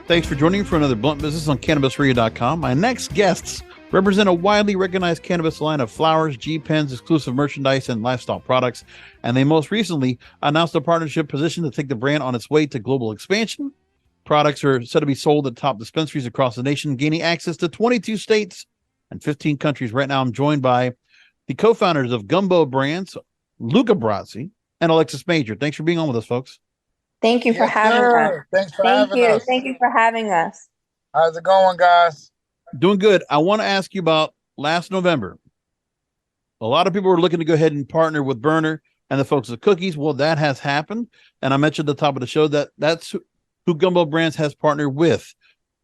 Thanks for joining me for another Blunt Business on CannabisRadio.com. My next guests represent a widely recognized cannabis line of flowers, G-Pens, exclusive merchandise, and lifestyle products. And they most recently announced a partnership positioned to take the brand on its way to global expansion. Products are set to be sold at top dispensaries across the nation, gaining access to 22 states and 15 countries. Right now, I'm joined by the co-founders of Gumbo Brands, Luka Brazi, and Alexis Major. Thanks for being on with us, folks. Thank you for having us. Thanks for having us. Thank you for having us. How's it going, guys? Doing good. I want to ask you about last November. A lot of people were looking to go ahead and partner with Berner and the folks at Cookies. Well, that has happened. And I mentioned at the top of the show that that's who Gumbo Brands has partnered with.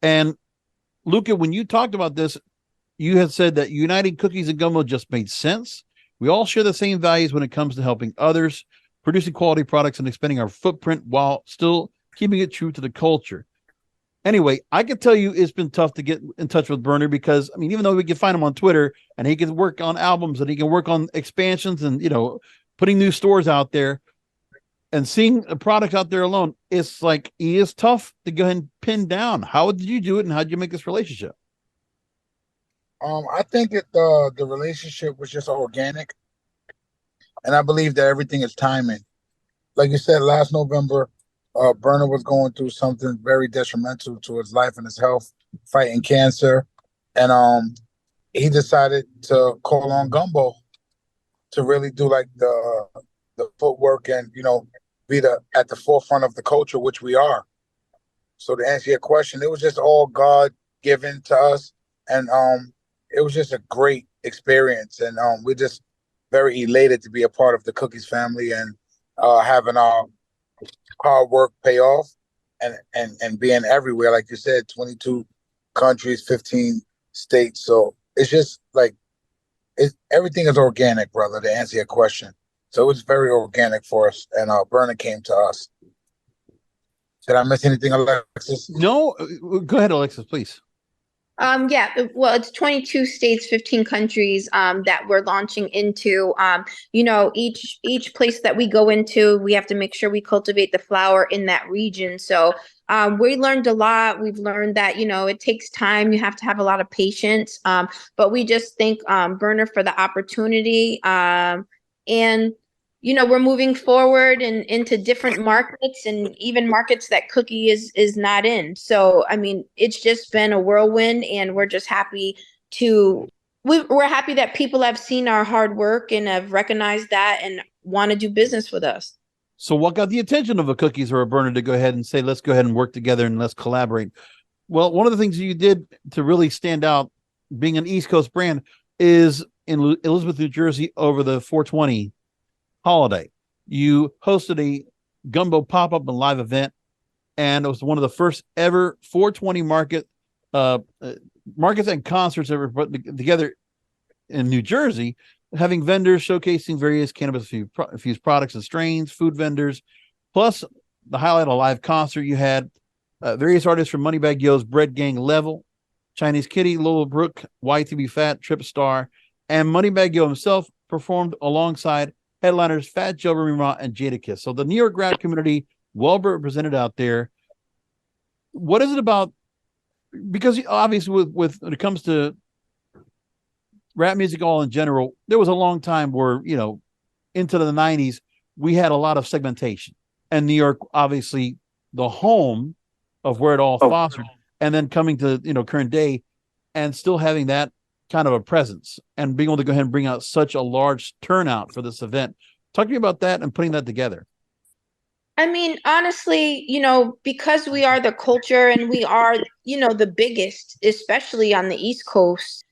And Luka, when you talked about this, you had said that uniting Cookies and Gumbo just made sense. We all share the same values when it comes to helping others, producing quality products, and expanding our footprint while still keeping it true to the culture. Anyway, I can tell you it's been tough to get in touch with Berner because, I mean, even though we can find him on Twitter and he can work on albums and he can work on expansions and, putting new stores out there and seeing a product out there alone, it's like he is tough to go ahead and pin down. How did you do it and how did you make this relationship? I think the relationship was just organic. And I believe that everything is timing. Like you said, last November, Berner was going through something very detrimental to his life and his health, fighting cancer. And he decided to call on Gumbo to really do like the footwork and, be at the forefront of the culture, which we are. So to answer your question, it was just all God given to us. And it was just a great experience. And we're just very elated to be a part of the Cookies family and having our hard work pay off and being everywhere. Like you said, 22 countries, 15 states. So it's just like everything is organic, brother, to answer your question. So it was very organic for us, and Berner came to us. Did I miss anything, Alexis? No, go ahead, Alexis, please. Well, it's 22 states, 15 countries that we're launching into. Each place that we go into, we have to make sure we cultivate the flower in that region. So we learned a lot. We've learned that, it takes time. You have to have a lot of patience. But we just thank Berner for the opportunity. And we're moving forward and into different markets and even markets that Cookie is not in. So, I mean, it's just been a whirlwind and we're just happy we're happy that people have seen our hard work and have recognized that and want to do business with us. So what got the attention of a Cookies or a Berner to go ahead and say, let's go ahead and work together and let's collaborate? Well, one of the things you did to really stand out being an East Coast brand is in Elizabeth, New Jersey over the 420 holiday. You hosted a Gumbo Pop-up and live event, and it was one of the first ever 420 markets and concerts ever put together in New Jersey, having vendors showcasing various cannabis-infused products and strains, food vendors, plus the highlight, a live concert. You had various artists from Moneybagg Yo's Breadgang Level, Chinese Kitty, Lola Brooke, YTB Fatt, Tripstar, and Moneybagg Yo himself performed alongside headliners Fat Joe, Remy Ma, and Jadakiss. So the New York rap community, well represented out there. What is it about? Because obviously with when it comes to rap music all in general, there was a long time where, into the 90s, we had a lot of segmentation. And New York, obviously, the home of where it all fostered. And then coming to, current day and still having that kind of a presence and being able to go ahead and bring out such a large turnout for this event. Talk to me about that and putting that together. I mean, honestly, because we are the culture and we are, the biggest, especially on the East Coast,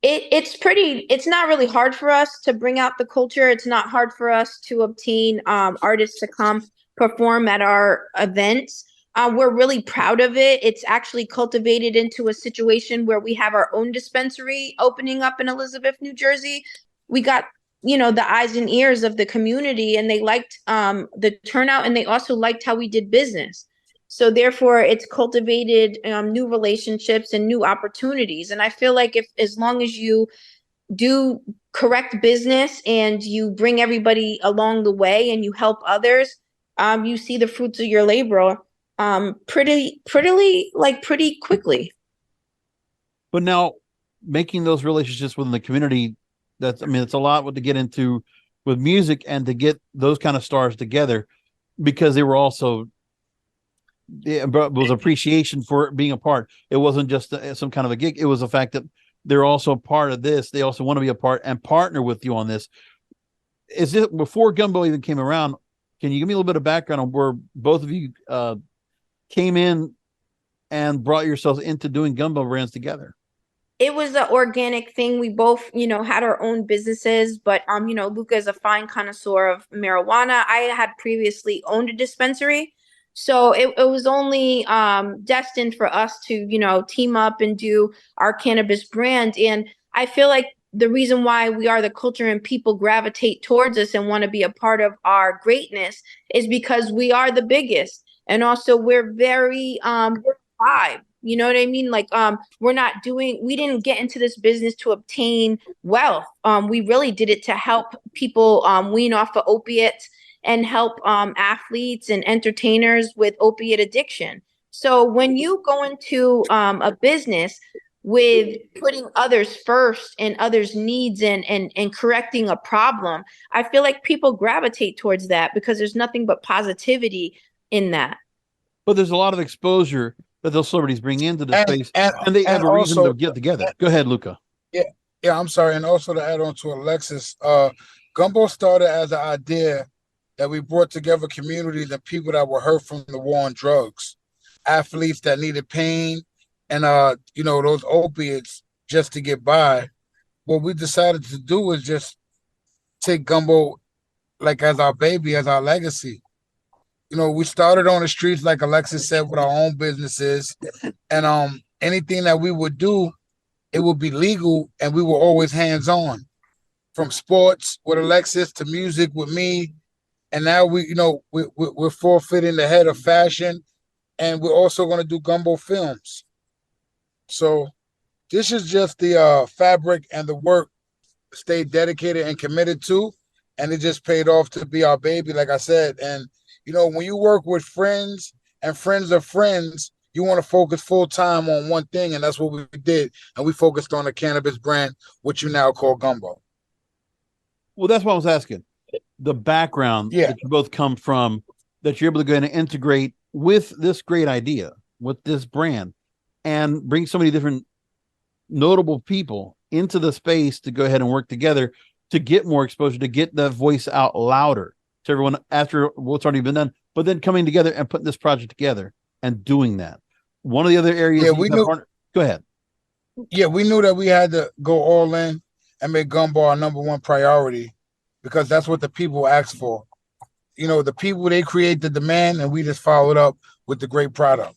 it's not really hard for us to bring out the culture. It's not hard for us to obtain artists to come perform at our events. We're really proud of it. It's actually cultivated into a situation where we have our own dispensary opening up in Elizabeth, New Jersey. We got, the eyes and ears of the community, and they liked the turnout, and they also liked how we did business. So therefore, it's cultivated new relationships and new opportunities. And I feel like as long as you do correct business and you bring everybody along the way and you help others, you see the fruits of your labor. pretty quickly. But now making those relationships within the community, it's a lot to get into with music and to get those kind of stars together, because they were also, it was appreciation for being a part. It wasn't just some kind of a gig. It was the fact that they're also part of this. They also want to be a part and partner with you on this. Is it before Gumbo even came around? Can you give me a little bit of background on where both of you came in and brought yourselves into doing Gumbo Brands together? It was an organic thing. We both, had our own businesses, but Luka is a fine connoisseur of marijuana. I had previously owned a dispensary. So it was only destined for us to, team up and do our cannabis brand. And I feel like the reason why we are the culture and people gravitate towards us and want to be a part of our greatness is because we are the biggest. And also we're very we're vibe. You know what I mean? Like, we didn't get into this business to obtain wealth. We really did it to help people wean off of opiates and help athletes and entertainers with opiate addiction. So when you go into a business with putting others first and others' needs and correcting a problem, I feel like people gravitate towards that because there's nothing but positivity in that. But there's a lot of exposure that those celebrities bring into the space, and they have a reason also, to get together. Go ahead, Luka. Yeah, I'm sorry. And also to add on to Alexis, Gumbo started as an idea that we brought together communities and people that were hurt from the war on drugs, athletes that needed pain and those opiates just to get by. What we decided to do was just take Gumbo like as our baby, as our legacy. We started on the streets, like Alexis said, with our own businesses, and anything that we would do, it would be legal, and we were always hands-on, from sports with Alexis to music with me, and now we're forfeiting the head of fashion, and we're also going to do Gumbo films. So this is just the fabric and the work stayed dedicated and committed to, and it just paid off to be our baby, like I said. And when you work with friends and friends of friends, you want to focus full time on one thing, and that's what we did. And we focused on the cannabis brand, which you now call Gumbo. Well, that's what I was asking. The background that you both come from, that you're able to go in and integrate with this great idea, with this brand, and bring so many different notable people into the space to go ahead and work together to get more exposure, to get the voice out louder to everyone after what's already been done, but then coming together and putting this project together and doing that. One of the other areas, go ahead. Yeah, we knew that we had to go all in and make Gumbo our number one priority, because that's what the people asked for. The people, they create the demand, and we just followed up with the great product.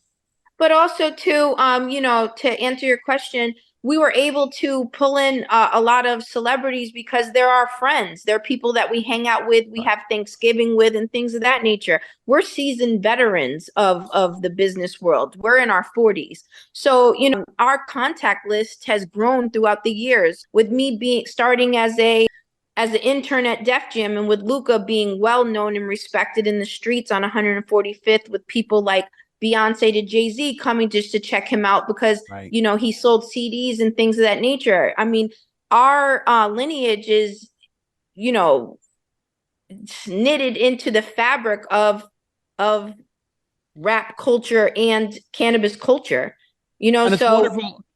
But also to to answer your question, we were able to pull in a lot of celebrities because they're our friends. They're people that we hang out with, we have Thanksgiving with, and things of that nature. We're seasoned veterans of the business world. We're in our 40s. So, our contact list has grown throughout the years, with me starting as an intern at Def Jam, and with Luka being well known and respected in the streets on 145th, with people like Beyonce to Jay-Z coming just to check him out because, he sold CDs and things of that nature. I mean, our lineage is, knitted into the fabric of rap culture and cannabis culture, and it's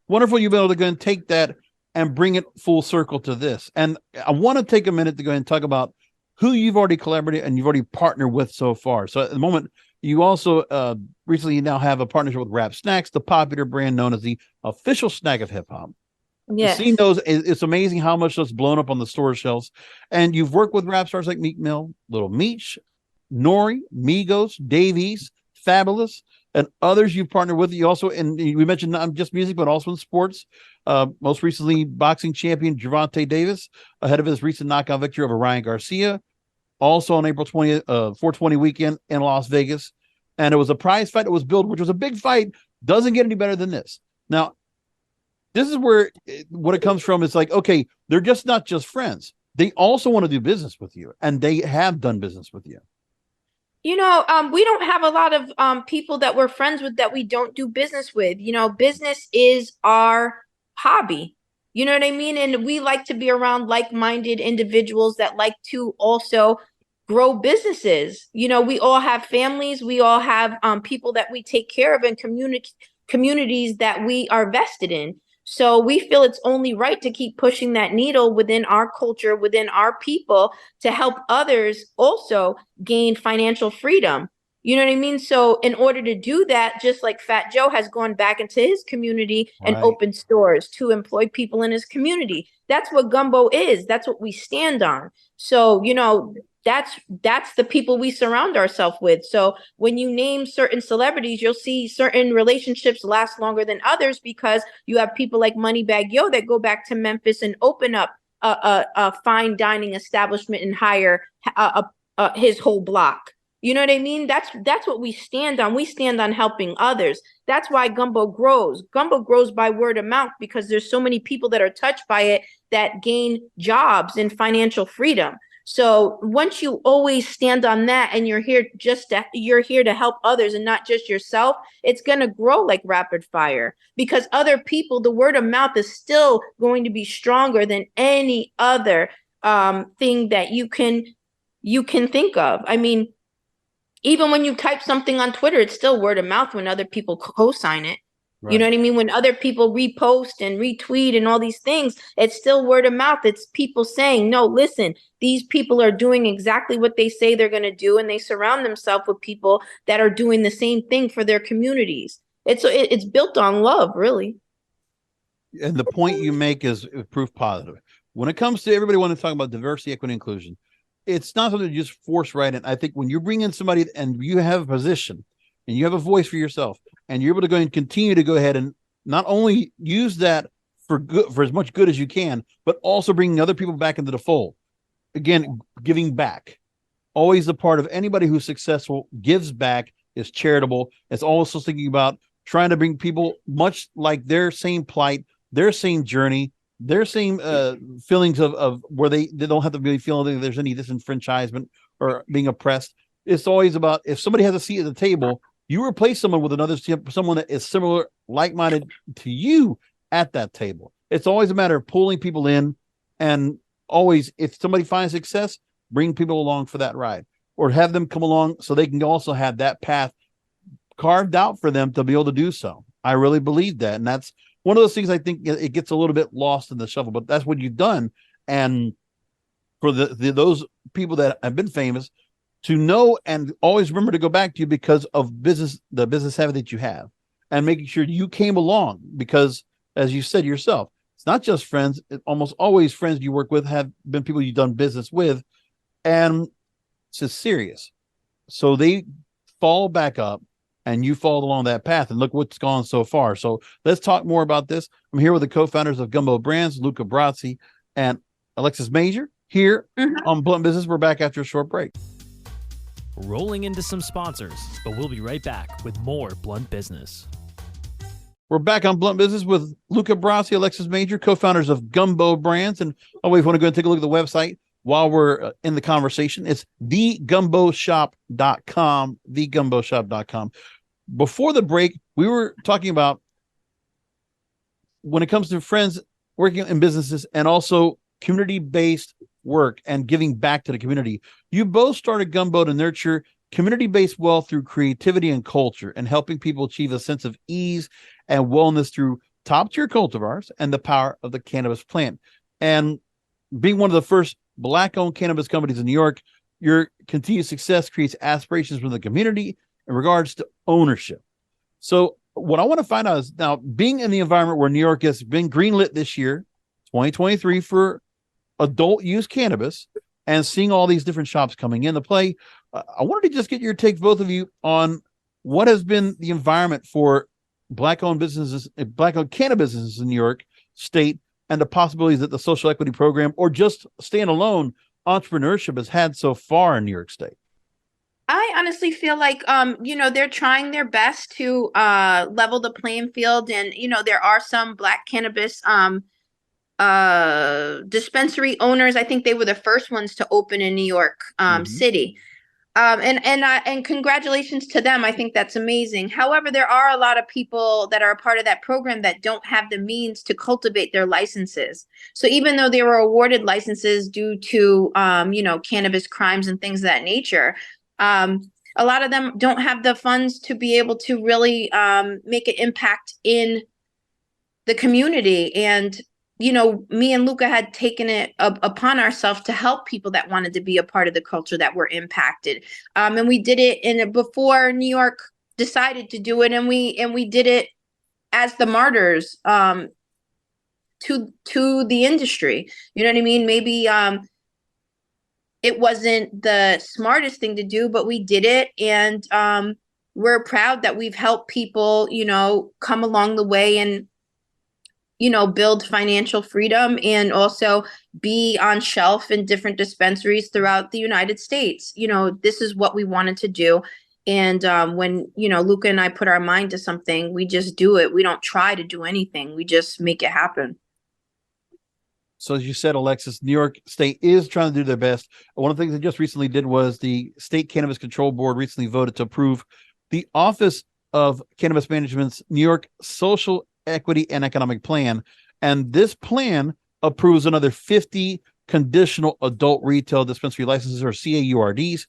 wonderful you've been able to go and take that and bring it full circle to this. And I want to take a minute to go ahead and talk about who you've already collaborated and you've already partnered with so far. So at the moment, you also recently now have a partnership with Rap Snacks, the popular brand known as the official snack of hip hop. Yes. Seeing those, it's amazing how much that's blown up on the store shelves. And you've worked with rap stars like Meek Mill, Little Meech, Nori, Migos, Davies, Fabulous, and others you've partnered with. You also, and we mentioned not just music, but also in sports. Most recently, boxing champion Gervonta Davis, ahead of his recent knockout victory over Ryan Garcia. Also on April 20th, 420 weekend in Las Vegas. And it was a prize fight that was billed, which was a big fight. Doesn't get any better than this. Now, this is where what it comes from. It's like, okay, they're just not just friends. They also want to do business with you, and they have done business with you. We don't have a lot of people that we're friends with that we don't do business with. Business is our hobby. You know what I mean? And we like to be around like-minded individuals that like to also grow businesses. We all have families. We all have people that we take care of and communities that we are vested in. So we feel it's only right to keep pushing that needle within our culture, within our people, to help others also gain financial freedom. You know what I mean? So in order to do that, just like Fat Joe has gone back into his community and opened stores to employ people in his community. That's what Gumbo is. That's what we stand on. So, that's the people we surround ourselves with. So when you name certain celebrities, you'll see certain relationships last longer than others because you have people like Moneybagg Yo that go back to Memphis and open up a fine dining establishment and hire his whole block. You know what I mean? That's what we stand on. We stand on helping others. That's why Gumbo grows. Gumbo grows by word of mouth because there's so many people that are touched by it that gain jobs and financial freedom. So once you always stand on that and you're here to help others and not just yourself, it's going to grow like rapid fire because other people, the word of mouth is still going to be stronger than any other thing that you can think of. I mean, even when you type something on Twitter, it's still word of mouth when other people co-sign it. Right. You know what I mean? When other people repost and retweet and all these things, it's still word of mouth. It's people saying, no, listen, these people are doing exactly what they say they're going to do. And they surround themselves with people that are doing the same thing for their communities. It's built on love, really. And the point you make is proof positive. When it comes to everybody wanting to talk about diversity, equity, inclusion, it's not something to just force right in. I think when you bring in somebody and you have a position and you have a voice for yourself and you're able to go and continue to go ahead and not only use that for good, for as much good as you can, but also bringing other people back into the fold. Again, giving back. Always the part of anybody who's successful gives back, is charitable. It's also thinking about trying to bring people much like their same plight, their same journey, their same feelings of where they don't have to really feel that there's any disenfranchisement or being oppressed. It's always about if somebody has a seat at the table, you replace someone with another, someone that is similar, like-minded to you at that table. It's always a matter of pulling people in, and always, if somebody finds success, bring people along for that ride or have them come along so they can also have that path carved out for them to be able to do so. I really believe that. And that's one of those things I think it gets a little bit lost in the shuffle, but that's what you've done. And for those people that have been famous to know and always remember to go back to you because of the business habit that you have and making sure you came along because, as you said yourself, it's not just friends. It's almost always friends you work with have been people you've done business with. And it's just serious. So they fall back up and you followed along that path, and look what's gone so far. So let's talk more about this. I'm here with the co-founders of Gumbo Brands, Luka, Brazi, and Alexis Major here on Blunt Business. We're back after a short break. Rolling into some sponsors, but we'll be right back with more Blunt Business. We're back on Blunt Business with Luka, Brazi, Alexis Major, co-founders of Gumbo Brands. And always want to go and take a look at the website while we're in the conversation. It's thegumboshop.com, thegumboshop.com. Before the break, we were talking about when it comes to friends working in businesses and also community-based work and giving back to the community. You both started Gumbo to nurture community-based wealth through creativity and culture and helping people achieve a sense of ease and wellness through top-tier cultivars and the power of the cannabis plant. And being one of the first Black-owned cannabis companies in New York, your continued success creates aspirations from the community in regards to ownership. So what I want to find out is now, being in the environment where New York has been greenlit this year, 2023, for adult use cannabis, and seeing all these different shops coming into play, I wanted to just get your take, both of you, on what has been the environment for Black-owned businesses, Black-owned cannabis businesses in New York State, and the possibilities that the social equity program or just standalone entrepreneurship has had so far in New York State. I honestly feel like, they're trying their best to level the playing field. And, there are some Black cannabis dispensary owners. I think they were the first ones to open in New York City. And congratulations to them. I think that's amazing. However, there are a lot of people that are a part of that program that don't have the means to cultivate their licenses. So even though they were awarded licenses due to, cannabis crimes and things of that nature, a lot of them don't have the funds to be able to really make an impact in the community. And me and Luka had taken it upon ourselves to help people that wanted to be a part of the culture that were impacted. And we did it before New York decided to do it, and we did it as the martyrs to the industry. You know what I mean? Maybe it wasn't the smartest thing to do, but we did it, and we're proud that we've helped people, come along the way and build financial freedom and also be on shelf in different dispensaries throughout the United States. This is what we wanted to do. And when, Luka and I put our mind to something, we just do it. We don't try to do anything. We just make it happen. So as you said, Alexis, New York State is trying to do their best. One of the things they just recently did was the State Cannabis Control Board recently voted to approve the Office of Cannabis Management's New York Social Equity and Economic Plan. And this plan approves another 50 conditional adult retail dispensary licenses, or CAURDs,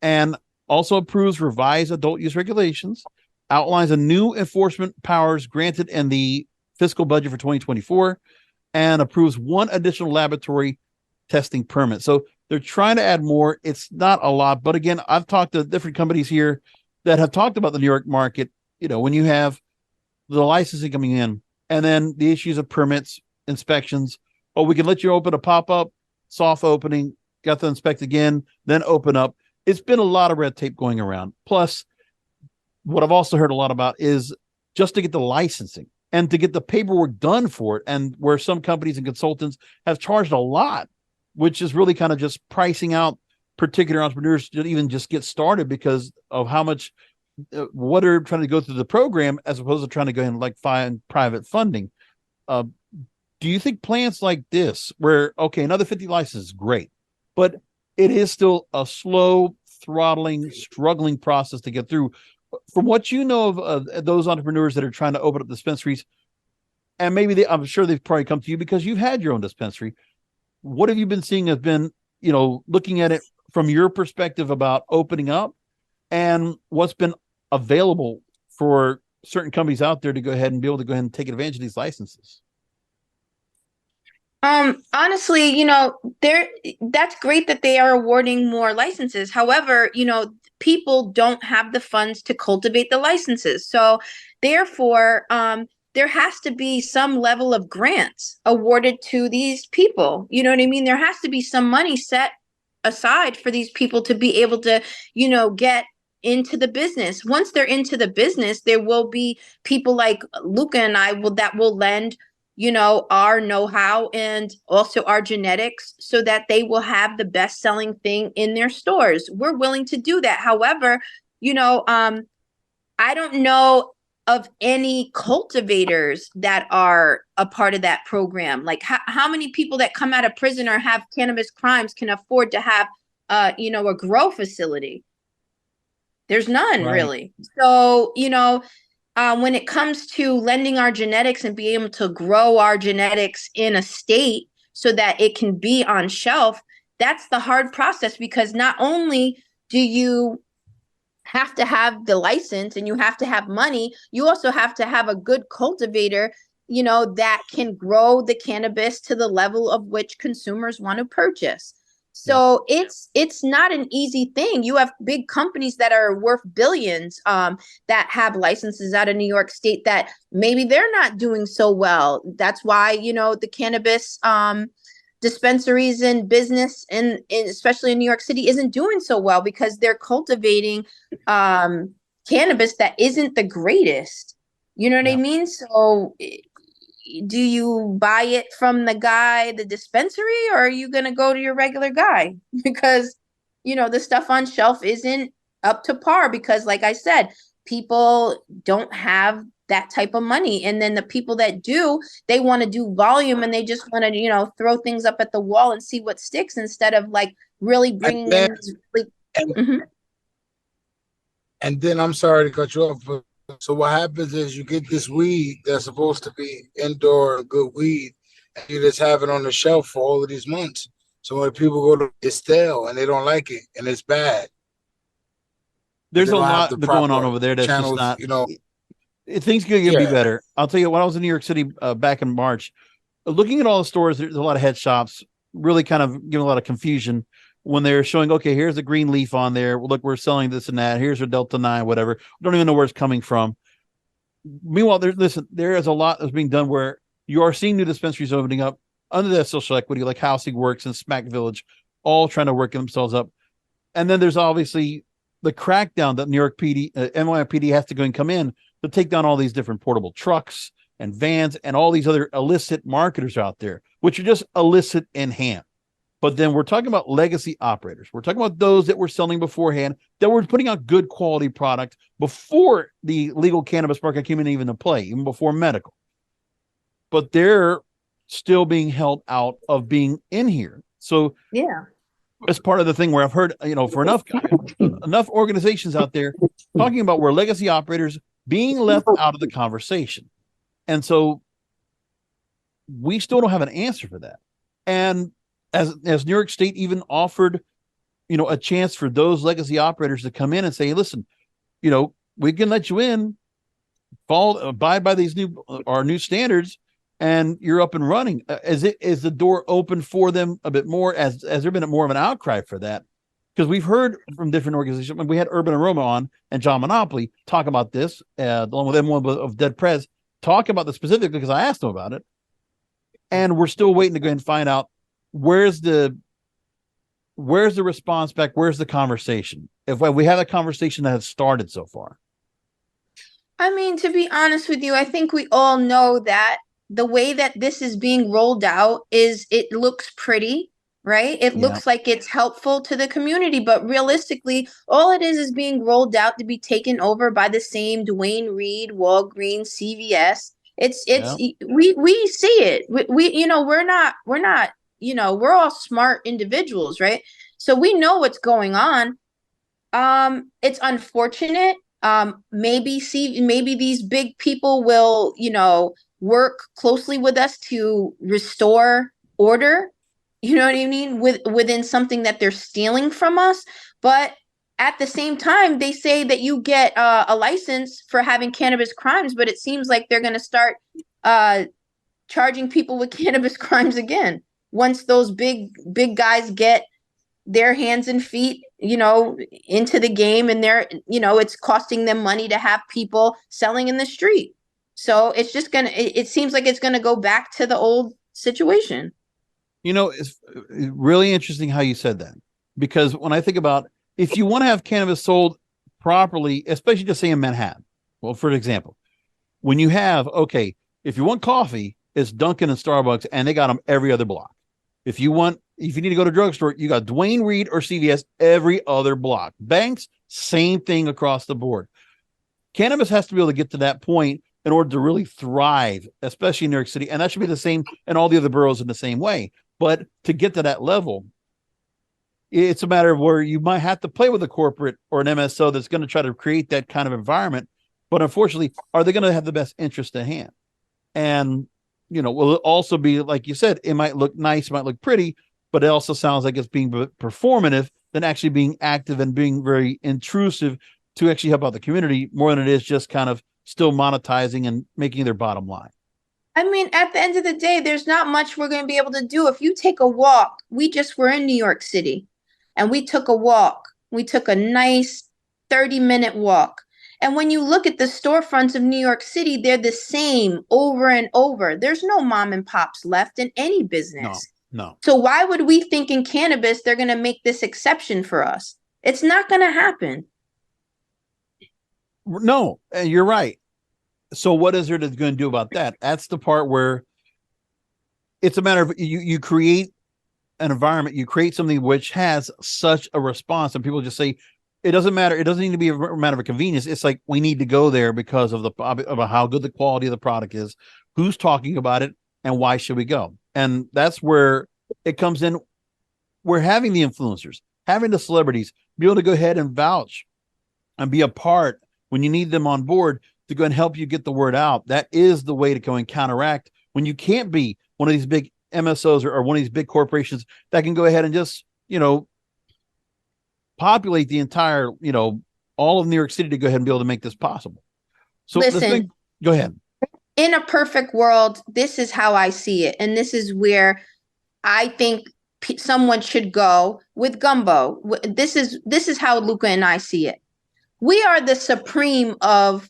and also approves revised adult use regulations, outlines a new enforcement powers granted in the fiscal budget for 2024, and approves one additional laboratory testing permit. So they're trying to add more. It's not a lot, but again, I've talked to different companies here that have talked about the New York market. When you have the licensing coming in, and then the issues of permits, inspections. Oh, we can let you open a pop-up, soft opening, got to inspect again, then open up. It's been a lot of red tape going around. Plus, what I've also heard a lot about is just to get the licensing and to get the paperwork done for it, and where some companies and consultants have charged a lot, which is really kind of just pricing out particular entrepreneurs to even just get started because of how much what are trying to go through the program as opposed to trying to go in and find private funding. Do you think plans like this, where, okay, another 50 licenses, great, but it is still a slow, throttling, struggling process to get through? From what you know of those entrepreneurs that are trying to open up dispensaries, and maybe I'm sure they've probably come to you because you've had your own dispensary. What have you been seeing has been, looking at it from your perspective about opening up, and what's been available for certain companies out there to go ahead and be able to go ahead and take advantage of these licenses? Honestly, that's great that they are awarding more licenses. However, people don't have the funds to cultivate the licenses. So therefore, there has to be some level of grants awarded to these people. You know what I mean? There has to be some money set aside for these people to be able to, get into the business. Once they're into the business, there will be people like Luka and I that will lend, our know-how and also our genetics so that they will have the best-selling thing in their stores. We're willing to do that. However, I don't know of any cultivators that are a part of that program. Like how many people that come out of prison or have cannabis crimes can afford to have, a grow facility? There's none, Right. really. So, when it comes to lending our genetics and be able to grow our genetics in a state so that it can be on shelf, that's the hard process, because not only do you have to have the license and you have to have money, you also have to have a good cultivator, that can grow the cannabis to the level of which consumers want to purchase. So it's not an easy thing. You have big companies that are worth billions that have licenses out of New York State that maybe they're not doing so well. That's why, the cannabis dispensaries and business and especially in New York City isn't doing so well, because they're cultivating cannabis that isn't the greatest. You know what I mean? So do you buy it from the dispensary, or are you going to go to your regular guy? Because, the stuff on shelf isn't up to par, because like I said, people don't have that type of money. And then the people that do, they want to do volume and they just want to, throw things up at the wall and see what sticks, instead of really bringing in. And Mhm. and then I'm sorry to cut you off, but so what happens is you get this weed that's supposed to be indoor good weed, and you just have it on the shelf for all of these months. So when people go to it's stale and they don't like it and it's bad. There's They a don't have lot the going on proper over there that's just channels, not. Things could be Yeah. better. I'll tell you, when I was in New York City back in March, looking at all the stores, there's a lot of head shops, really kind of giving a lot of confusion when they're showing, okay, here's a green leaf on there. Look, we're selling this and that. Here's a Delta 9, whatever. We don't even know where it's coming from. Meanwhile, there is a lot that's being done where you are seeing new dispensaries opening up under that social equity, like Housing Works and Smack Village, all trying to work themselves up. And then there's obviously the crackdown that New York PD, NYPD has to go and come in to take down all these different portable trucks and vans and all these other illicit marketers out there, which are just illicit in hand. But then we're talking about legacy operators. We're talking about those that were selling beforehand, that were putting out good quality product before the legal cannabis market came in even to play, even before medical. But they're still being held out of being in here. So Yeah. as part of the thing where I've heard, for enough organizations out there talking about where legacy operators being left out of the conversation. And so we still don't have an answer for that. And as New York State even offered, a chance for those legacy operators to come in and say, hey, listen, we can let you in, abide by these new standards, and you're up and running. Is the door open for them a bit more? Has there been more of an outcry for that? Because we've heard from different organizations. We had Urban Aroma on and John Monopoly talk about this, along with everyone of Dead Prez, talk about this specifically because I asked them about it. And we're still waiting to go and find out where's the response back? Where's the conversation? If we have a conversation that has started so far. I mean, to be honest with you, I think we all know that the way that this is being rolled out it looks pretty, right? It looks like it's helpful to the community, but realistically, all it is being rolled out to be taken over by the same Dwayne Reed, Walgreens, CVS. We see it. We're all smart individuals, right? So we know what's going on. It's unfortunate. Maybe these big people will, work closely with us to restore order. You know what I mean? Within something that they're stealing from us. But at the same time, they say that you get a license for having cannabis crimes, but it seems like they're going to start charging people with cannabis crimes again once those big guys get their hands and feet, into the game, and it's costing them money to have people selling in the street. So it's just it seems like it's gonna go back to the old situation. It's really interesting how you said that, because when I think about, if you want to have cannabis sold properly, especially just say in Manhattan, well, for example, when you have, if you want coffee, it's Dunkin' and Starbucks, and they got them every other block. If you need to go to a drugstore, you got Dwayne Reed or CVS every other block. Banks, same thing across the board. Cannabis has to be able to get to that point in order to really thrive, especially in New York City. And that should be the same in all the other boroughs in the same way. But to get to that level, it's a matter of where you might have to play with a corporate or an MSO that's going to try to create that kind of environment. But unfortunately, are they going to have the best interest at hand? And will it also be, like you said, it might look nice, it might look pretty, but it also sounds like it's being performative than actually being active and being very intrusive to actually help out the community more than it is just kind of still monetizing and making their bottom line. I mean, at the end of the day, there's not much we're going to be able to do. If you take a walk, we just were in New York City and we took a walk. We took a nice 30-minute walk. And when you look at the storefronts of New York City, they're the same over and over. There's no mom and pops left in any business. No. So why would we think in cannabis they're going to make this exception for us? It's not going to happen. No, you're right. So what is there that's going to do about that? That's the part where it's a matter of you create an environment, you create something which has such a response, and people just say, it doesn't matter. It doesn't need to be a matter of convenience. It's like, we need to go there because of how good the quality of the product is, who's talking about it, and why should we go? And that's where it comes in. We're having the influencers, having the celebrities be able to go ahead and vouch and be a part when you need them on board to go and help you get the word out. That is the way to go and counteract when you can't be one of these big MSOs or one of these big corporations that can go ahead and just, populate the entire, all of New York City to go ahead and be able to make this possible. So listen, go ahead. In a perfect world, this is how I see it. And this is where I think someone should go with Gumbo. This is how Luka and I see it. We are the supreme of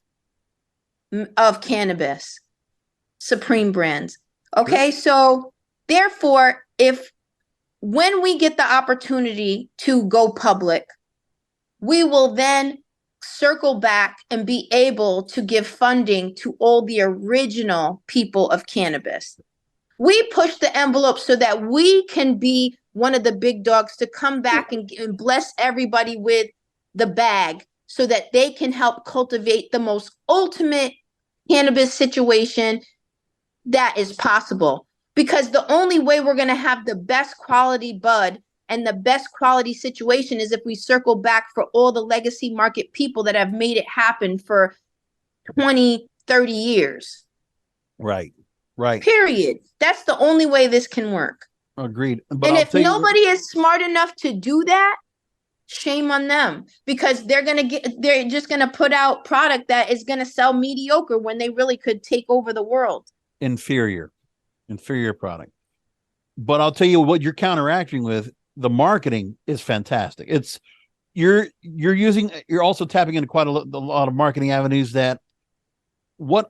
cannabis, supreme brands. Okay, so therefore, when we get the opportunity to go public, we will then circle back and be able to give funding to all the original people of cannabis. We push the envelope so that we can be one of the big dogs to come back and bless everybody with the bag so that they can help cultivate the most ultimate cannabis situation that is possible. Because the only way we're going to have the best quality bud and the best quality situation is if we circle back for all the legacy market people that have made it happen for 20, 30 years. Right. Period. That's the only way this can work. Agreed. But and if nobody is smart enough to do that, shame on them, because they're just going to put out product that is going to sell mediocre when they really could take over the world. Inferior product. But I'll tell you what you're counteracting with. The marketing is fantastic. You're also tapping into quite a lot of marketing avenues that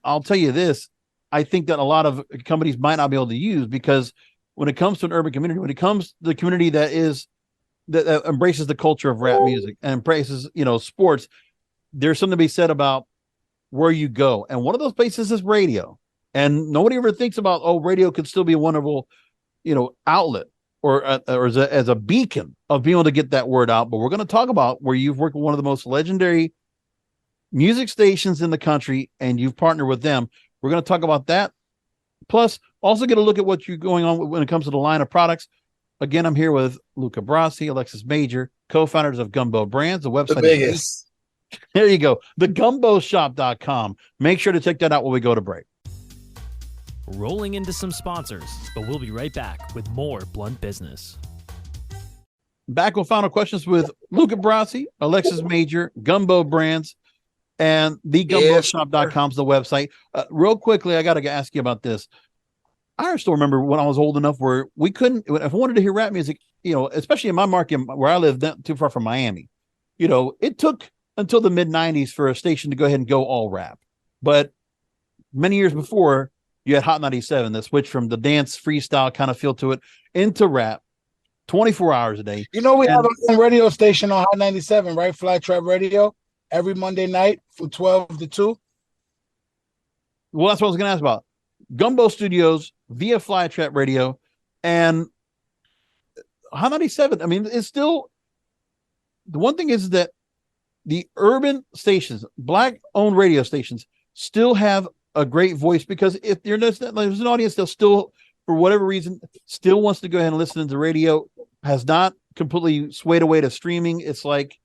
I'll tell you this, I think that a lot of companies might not be able to use, because when it comes to an urban community, when it comes to the community that embraces the culture of rap music and embraces, sports, there's something to be said about where you go. And one of those places is radio. And nobody ever thinks about, radio could still be a wonderful, outlet or as a beacon of being able to get that word out. But we're going to talk about where you've worked with one of the most legendary music stations in the country and you've partnered with them. We're going to talk about that. Plus, also get a look at what you're going on when it comes to the line of products. Again, I'm here with Luka Brazi, Alexis Major, co-founders of Gumbo Brands. The website the biggest. There you go. TheGumboShop.com. Make sure to check that out when we go to break. Rolling into some sponsors, but we'll be right back with more Blunt Business. Back with final questions with Luka Brazi, Alexis Major, Gumbo Brands, and TheGumboShop.com is the website. Real quickly, I got to ask you about this. I still remember when I was old enough where we couldn't, if I wanted to hear rap music, especially in my market where I live, not too far from Miami, it took until the mid-90s for a station to go ahead and go all rap. But many years before, you had Hot 97 that switched from the dance freestyle kind of feel to it into rap 24 hours a day. We have a radio station on Hot 97, right? Fly Trap Radio every Monday night from 12 to 2. Well, that's what I was going to ask about. Gumbo Studios via Fly Trap Radio and Hot 97. I mean, it's still, the one thing is that the urban stations, black-owned radio stations, still have a great voice, because if there's an audience that still, for whatever reason, still wants to go ahead and listen to radio, has not completely swayed away to streaming. It's like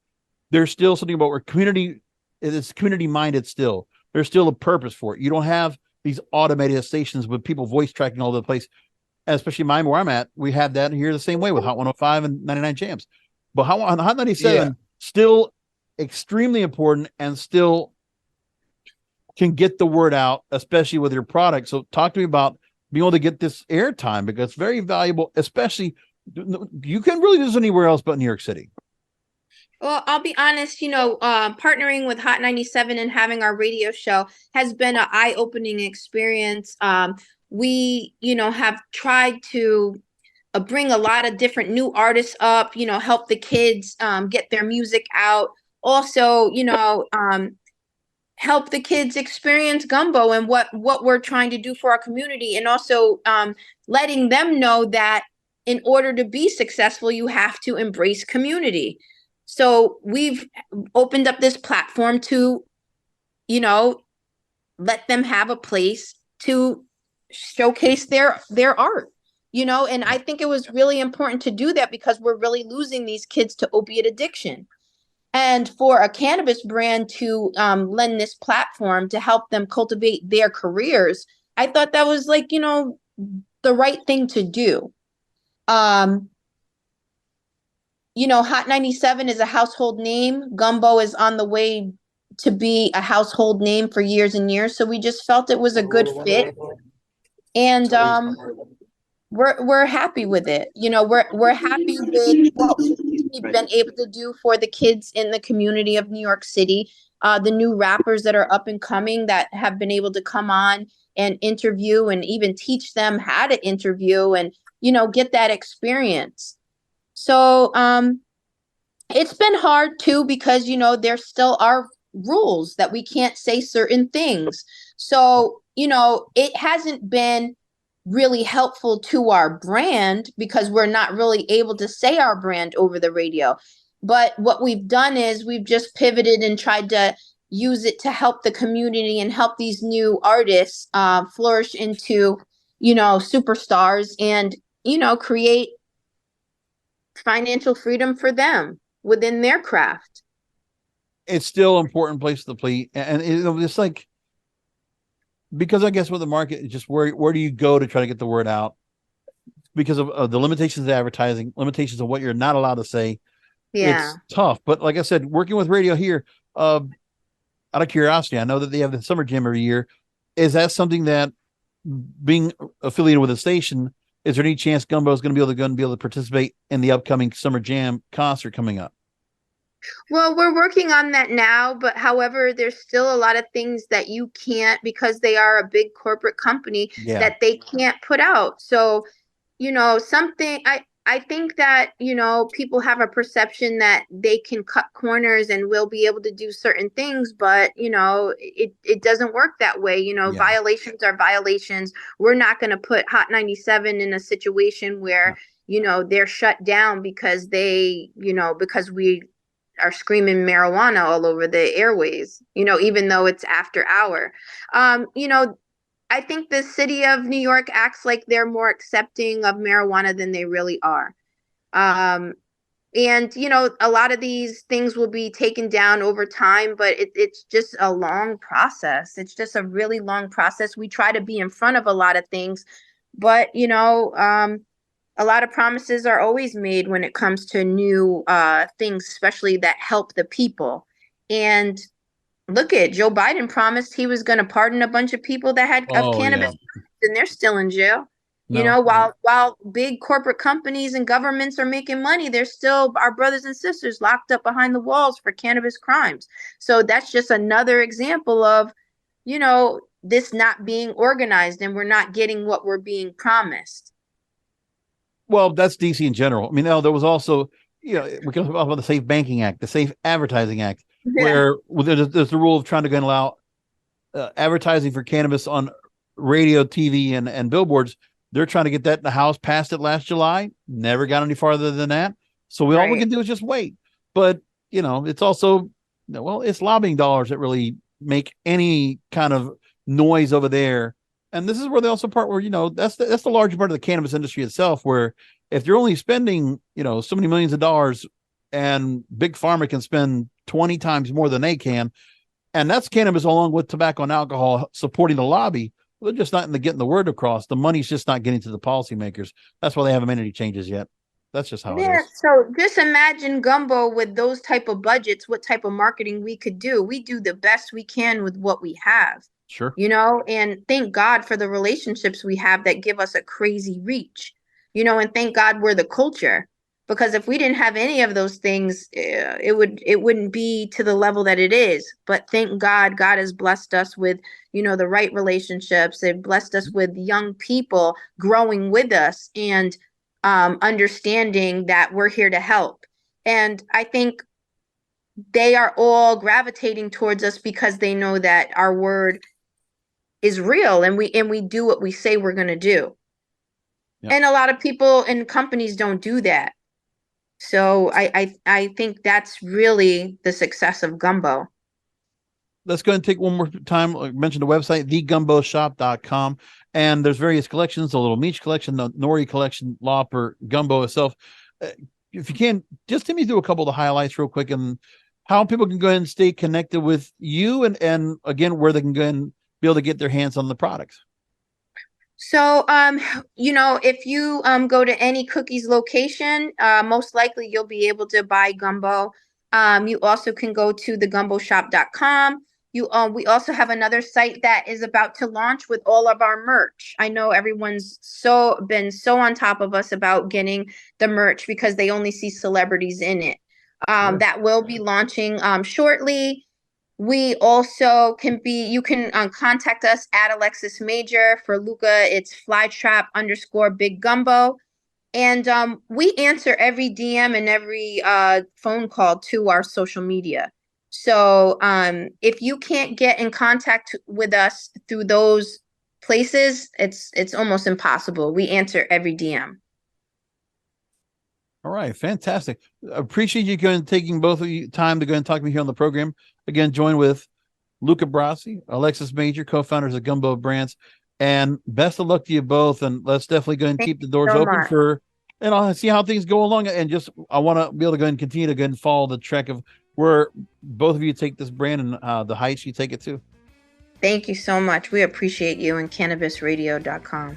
there's still something about where it's community minded still. There's still a purpose for it. You don't have these automated stations with people voice tracking all over the place. Especially mine, where I'm at, we have that here the same way with Hot 105 and 99 Jams. But Hot 97 still extremely important and still can get the word out, especially with your product. So talk to me about being able to get this airtime, because it's very valuable, especially you can really do this anywhere else but New York City. Well, I'll be honest, partnering with Hot 97 and having our radio show has been an eye-opening experience. We, have tried to bring a lot of different new artists up, help the kids get their music out. Also, help the kids experience Gumbo and what we're trying to do for our community. And also letting them know that in order to be successful, you have to embrace community. So we've opened up this platform to, let them have a place to showcase their art. And I think it was really important to do that because we're really losing these kids to opiate addiction. And for a cannabis brand to lend this platform to help them cultivate their careers, I thought that was like, the right thing to do. Hot 97 is a household name. Gumbo is on the way to be a household name for years and years. So we just felt it was a good fit. And we're happy with it. We're happy with what we've been able to do for the kids in the community of New York City. The new rappers that are up and coming that have been able to come on and interview and even teach them how to interview and, get that experience. So it's been hard too, because, there still are rules that we can't say certain things. So, it hasn't been really helpful to our brand because we're not really able to say our brand over the radio. But what we've done is we've just pivoted and tried to use it to help the community and help these new artists flourish into, superstars and, create financial freedom for them within their craft. It's still an important place to play. And it's like, because I guess with the market, it's just where do you go to try to get the word out? Because of the limitations of advertising, limitations of what you're not allowed to say. Yeah. It's tough. But like I said, working with radio here, out of curiosity, I know that they have the summer jam every year. Is that something that, being affiliated with a station, is there any chance Gumbo is going to be able to participate in the upcoming summer jam concert coming up? Well, we're working on that now, but however, there's still a lot of things that you can't, because they are a big corporate company, that they can't put out. So, I think that, people have a perception that they can cut corners and will be able to do certain things, but, it doesn't work that way. Violations are violations. We're not going to put Hot 97 in a situation where, they're shut down because because we are screaming marijuana all over the airways, even though it's after hour. I think the city of New York acts like they're more accepting of marijuana than they really are. And, a lot of these things will be taken down over time, but it's just a long process. It's just a really long process. We try to be in front of a lot of things, but, a lot of promises are always made when it comes to new things, especially that help the people. And look at Joe Biden promised he was going to pardon a bunch of people that had cannabis, and they're still in jail. While big corporate companies and governments are making money, there's still our brothers and sisters locked up behind the walls for cannabis crimes. So that's just another example of, this not being organized, and we're not getting what we're being promised. Well, that's DC in general. I mean, there was also, we can talk about the Safe Banking Act, the Safe Advertising Act, where there's the rule of trying to allow advertising for cannabis on radio, TV, and billboards. They're trying to get that in the House, passed it last July, never got any farther than that. So all we can do is just wait. But, it's also, it's lobbying dollars that really make any kind of noise over there. And this is where they also part where, that's the larger part of the cannabis industry itself, where if you're only spending, so many millions of dollars, and Big Pharma can spend 20 times more than they can, and that's cannabis along with tobacco and alcohol supporting the lobby, they're just not getting the word across. The money's just not getting to the policymakers. That's why they haven't made any changes yet. That's just how it is. So just imagine Gumbo with those type of budgets, what type of marketing we could do. We do the best we can with what we have. Sure. And thank God for the relationships we have that give us a crazy reach, and thank God we're the culture, because if we didn't have any of those things, it wouldn't be to the level that it is. But thank God has blessed us with, the right relationships. They've blessed us with young people growing with us and understanding that we're here to help. And I think they are all gravitating towards us because they know that our word is real, and we do what we say we're going to do. Yep. And a lot of people and companies don't do that. So I think that's really the success of Gumbo. let's go and take one more time. I mentioned the website, thegumboshop.com. And there's various collections, the Little Meech collection, the Nori collection, Lopper, Gumbo itself. If you can, just take me through a couple of the highlights real quick and how people can go ahead and stay connected with you and again, where they can go and be able to get their hands on the products. So, if you go to any Cookies location, most likely you'll be able to buy gumbo. You also can go to thegumboshop.com. We also have another site that is about to launch with all of our merch. I know everyone's been so on top of us about getting the merch because they only see celebrities in it. Sure. That will be launching shortly. We also you can contact us at Alexis Major. For Luka, it's flytrap_big gumbo. And we answer every DM and every phone call to our social media. So if you can't get in contact with us through those places, it's almost impossible. We answer every DM. All right, fantastic. Appreciate you going taking both of you time to go and talk to me here on the program. Again, join with Luka Brazi, Alexis Major, co-founders of Gumbo Brands, and best of luck to you both. And let's definitely go and keep the doors open and I'll see how things go along. And I want to be able to go and continue to go and follow the track of where both of you take this brand and the heights you take it to. Thank you so much. We appreciate you and cannabisradio.com.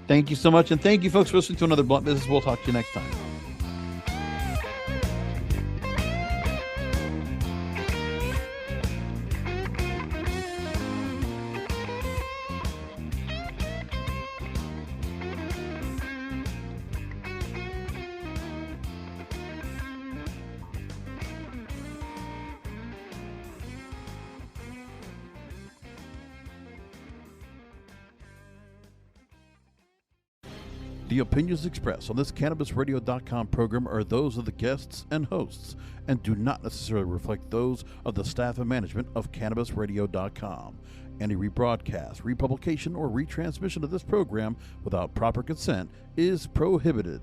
Thank you so much. And thank you folks for listening to another Blunt Business. We'll talk to you next time. The opinions expressed on this cannabisradio.com program are those of the guests and hosts and do not necessarily reflect those of the staff and management of cannabisradio.com. Any rebroadcast, republication, or retransmission of this program without proper consent is prohibited.